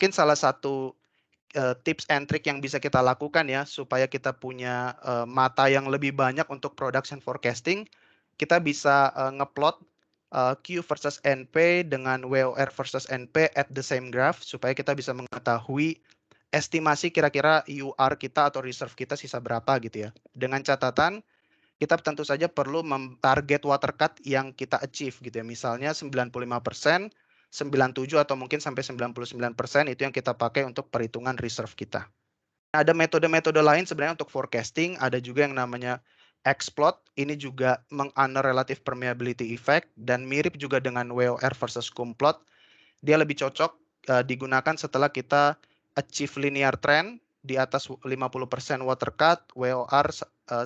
Mungkin salah satu tips and trick yang bisa kita lakukan ya, supaya kita punya mata yang lebih banyak untuk production forecasting, kita bisa ngeplot Q versus NP dengan WOR versus NP at the same graph, supaya kita bisa mengetahui estimasi kira-kira UR kita atau reserve kita sisa berapa gitu ya. Dengan catatan, kita tentu saja perlu target water cut yang kita achieve gitu ya. Misalnya 95%, 97 atau mungkin sampai 99% itu yang kita pakai untuk perhitungan reserve kita. Ada metode-metode lain sebenarnya untuk forecasting, ada juga yang namanya Xplot. Ini juga meng-honor relative permeability effect dan mirip juga dengan WOR versus Kumplot. Dia lebih cocok digunakan setelah kita achieve linear trend di atas 50% water cut, WOR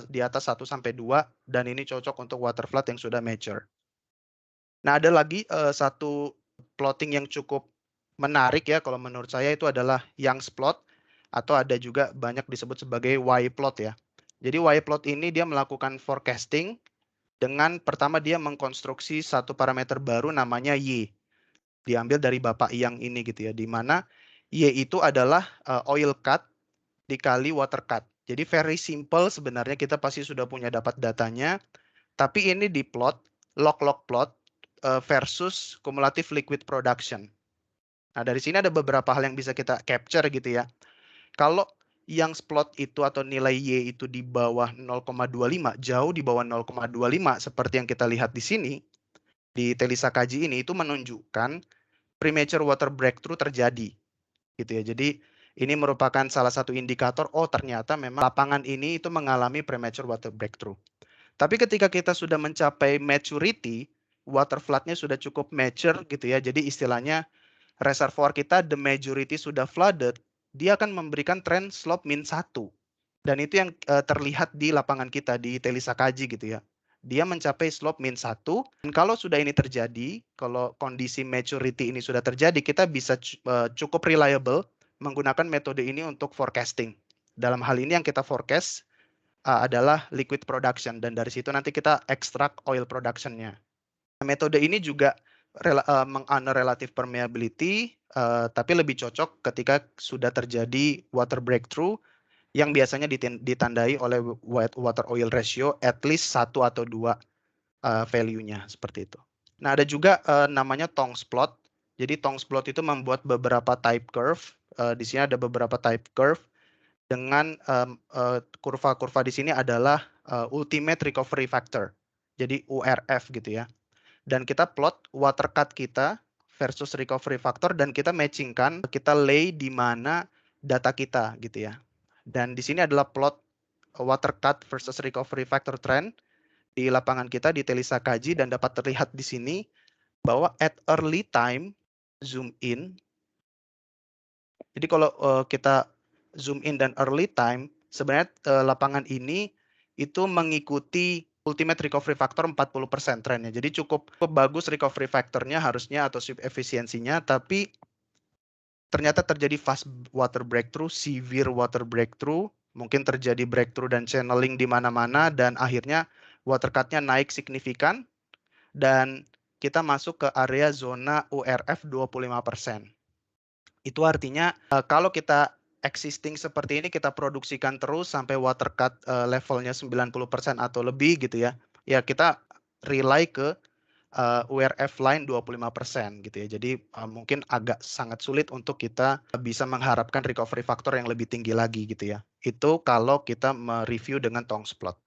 di atas 1 sampai 2, dan ini cocok untuk water flood yang sudah mature. Nah, ada lagi satu plotting yang cukup menarik ya kalau menurut saya, itu adalah Young's plot, atau ada juga banyak disebut sebagai Y-plot ya. Jadi Y-plot ini dia melakukan forecasting dengan pertama dia mengkonstruksi satu parameter baru namanya Y. Diambil dari Bapak Yang ini gitu ya, di mana Y itu adalah oil cut dikali water cut. Jadi very simple sebenarnya, kita pasti sudah punya dapat datanya, tapi ini diplot, log-log plot versus cumulative liquid production. Nah, dari sini ada beberapa hal yang bisa kita capture gitu ya. Kalau yang plot itu atau nilai Y itu di bawah 0,25, jauh di bawah 0,25 seperti yang kita lihat di sini, di Telisa Kaji ini, itu menunjukkan premature water breakthrough terjadi gitu ya. Jadi ini merupakan salah satu indikator, oh ternyata memang lapangan ini itu mengalami premature water breakthrough. Tapi ketika kita sudah mencapai maturity, water flood-nya sudah cukup mature gitu ya. Jadi istilahnya reservoir kita the majority sudah flooded, dia akan memberikan trend slope min 1. Dan itu yang terlihat di lapangan kita di Telisa Kaji gitu ya. Dia mencapai slope min 1, dan kalau sudah ini terjadi, kalau kondisi maturity ini sudah terjadi, kita bisa cukup reliable menggunakan metode ini untuk forecasting. Dalam hal ini yang kita forecast adalah liquid production, dan dari situ nanti kita ekstrak oil production-nya. Metode ini juga meng-honor relative permeability, tapi lebih cocok ketika sudah terjadi water breakthrough yang biasanya ditandai oleh water oil ratio at least 1 atau 2 value-nya, seperti itu. Nah, ada juga namanya Tong's plot. Jadi Tong's plot itu membuat beberapa type curve. Di sini ada beberapa type curve dengan kurva-kurva di sini adalah ultimate recovery factor. Jadi URF gitu ya. Dan kita plot water cut kita versus recovery factor, dan kita matchingkan, kita lay di mana data kita gitu ya. Dan di sini adalah plot water cut versus recovery factor trend di lapangan kita di Telisa Kaji, dan dapat terlihat di sini bahwa at early time, zoom in. Jadi kalau kita zoom in dan early time, sebenarnya lapangan ini itu mengikuti ultimate recovery factor 40% trennya. Jadi cukup bagus recovery factornya harusnya, atau sweep efisiensinya, tapi ternyata terjadi fast water breakthrough, severe water breakthrough, mungkin terjadi breakthrough dan channeling di mana-mana, dan akhirnya water cut-nya naik signifikan, dan kita masuk ke area zona URF 25%. Itu artinya kalau kita existing seperti ini, kita produksikan terus sampai water cut levelnya 90% atau lebih gitu ya. Ya kita rely ke URF line 25% gitu ya. Jadi mungkin agak sangat sulit untuk kita bisa mengharapkan recovery factor yang lebih tinggi lagi gitu ya. Itu kalau kita mereview dengan Tong's plot.